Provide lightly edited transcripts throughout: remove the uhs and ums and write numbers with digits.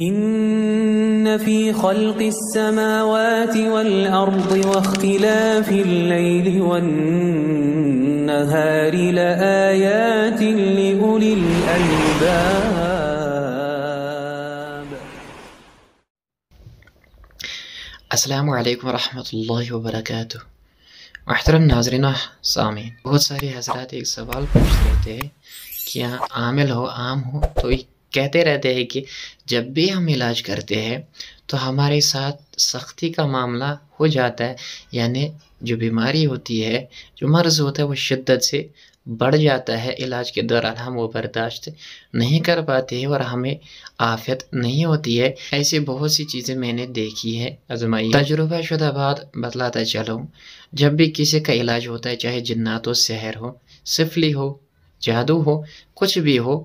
إن في خلق السماوات والأرض واختلاف الليل والنهار لآيات لأولي الألباب. السلام علیکم ورحمۃ اللہ وبرکاتہ۔ محترم ناظرین و سامعین، بہت سارے حضرات ایک سوال پوچھ رہتے ہیں کہ عامل ہو عام ہو تو کہتے رہتے ہیں کہ جب بھی ہم علاج کرتے ہیں تو ہمارے ساتھ سختی کا معاملہ ہو جاتا ہے، یعنی جو بیماری ہوتی ہے، جو مرض ہوتا ہے وہ شدت سے بڑھ جاتا ہے، علاج کے دوران ہم وہ برداشت نہیں کر پاتے ہیں اور ہمیں عافیت نہیں ہوتی ہے۔ ایسی بہت سی چیزیں میں نے دیکھی ہے، آزمائی، تجربہ شدہ بات بتلاتا چلوں۔ جب بھی کسی کا علاج ہوتا ہے، چاہے جنات و سحر ہو، سفلی ہو، جادو ہو، کچھ بھی ہو،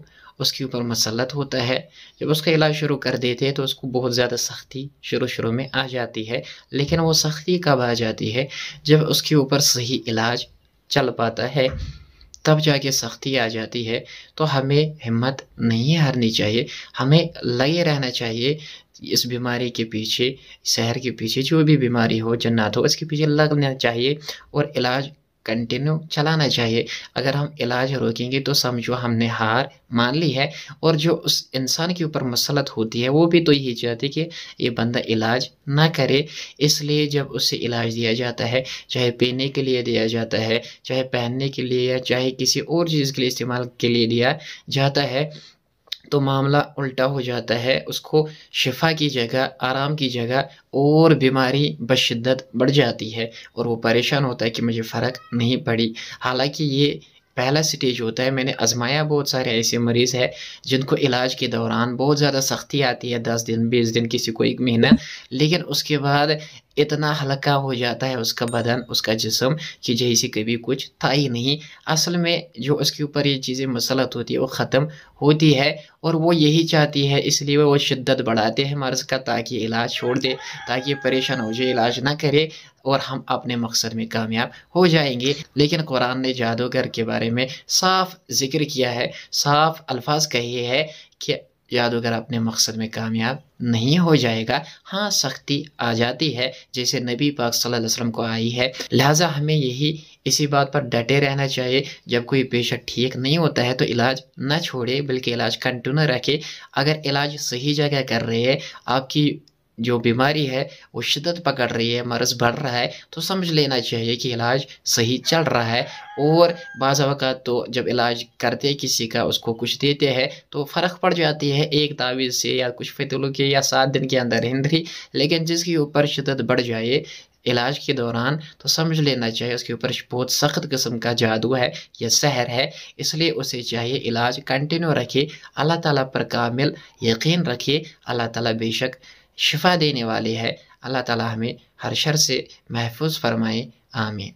اس کے اوپر مسلط ہوتا ہے، جب اس کا علاج شروع کر دیتے ہیں تو اس کو بہت زیادہ سختی شروع میں آ جاتی ہے، لیکن وہ سختی کب آ جاتی ہے؟ جب اس کے اوپر صحیح علاج چل پاتا ہے تب جا کے سختی آ جاتی ہے۔ تو ہمیں ہمت نہیں ہارنی چاہیے، ہمیں لگے رہنا چاہیے اس بیماری کے پیچھے، شہر کے پیچھے، جو بھی بیماری ہو، جنات ہو، اس کے پیچھے لگنا چاہیے اور علاج کنٹینیو چلانا چاہیے۔ اگر ہم علاج روکیں گے تو سمجھو ہم نے ہار مان لی ہے، اور جو اس انسان کے اوپر مسلط ہوتی ہے وہ بھی تو یہی چاہتی کہ یہ بندہ علاج نہ کرے۔ اس لیے جب اسے علاج دیا جاتا ہے، چاہے پینے کے لیے دیا جاتا ہے، چاہے پہننے کے لیے، یا چاہے کسی اور چیز کے لیے استعمال کے لیے دیا جاتا ہے، تو معاملہ الٹا ہو جاتا ہے۔ اس کو شفا کی جگہ، آرام کی جگہ اور بیماری بشدت بڑھ جاتی ہے، اور وہ پریشان ہوتا ہے کہ مجھے فرق نہیں پڑی۔ حالانکہ یہ پہلا سٹیج ہوتا ہے۔ میں نے آزمایا، بہت سارے ایسے مریض ہیں جن کو علاج کے دوران بہت زیادہ سختی آتی ہے، 10 دن 20 دن، کسی کو 1 مہینہ، لیکن اس کے بعد اتنا ہلکا ہو جاتا ہے اس کا بدن، اس کا جسم، کہ جیسے کبھی کچھ تھا ہی نہیں۔ اصل میں جو اس کے اوپر یہ چیزیں مسلط ہوتی ہے وہ ختم ہوتی ہے، اور وہ یہی چاہتی ہے، اس لیے وہ شدت بڑھاتے ہیں مرض کا تاکہ علاج چھوڑ دے، تاکہ پریشان ہو جائے، علاج نہ کرے، اور ہم اپنے مقصد میں کامیاب ہو جائیں گے۔ لیکن قرآن نے جادوگر کے بارے میں صاف ذکر کیا ہے، صاف الفاظ کہے ہے کہ جادوگر اپنے مقصد میں کامیاب نہیں ہو جائے گا۔ ہاں، سختی آ جاتی ہے جیسے نبی پاک صلی اللہ علیہ وسلم کو آئی ہے، لہٰذا ہمیں اسی بات پر ڈٹے رہنا چاہیے۔ جب کوئی پیشنٹ ٹھیک نہیں ہوتا ہے تو علاج نہ چھوڑے، بلکہ علاج کنٹینیو رکھے۔ اگر علاج صحیح جگہ کر رہے ہیں، آپ کی جو بیماری ہے وہ شدت پکڑ رہی ہے، مرض بڑھ رہا ہے، تو سمجھ لینا چاہیے کہ علاج صحیح چل رہا ہے۔ اور بعض اوقات تو جب علاج کرتے کسی کا، اس کو کچھ دیتے ہیں تو فرق پڑ جاتی ہے، ایک تعویذ سے یا کچھ فتلوں کے، یا 7 دن کے اندر ہی۔ لیکن جس کے اوپر شدت بڑھ جائے علاج کے دوران تو سمجھ لینا چاہیے اس کے اوپر بہت سخت قسم کا جادو ہے یا سحر ہے، اس لیے اسے چاہیے علاج کنٹینیو رکھے، اللہ تعالیٰ پر کامل یقین رکھے۔ اللہ تعالیٰ بے شک شفا دینے والے ہے۔ اللہ تعالیٰ ہمیں ہر شر سے محفوظ فرمائے، آمین۔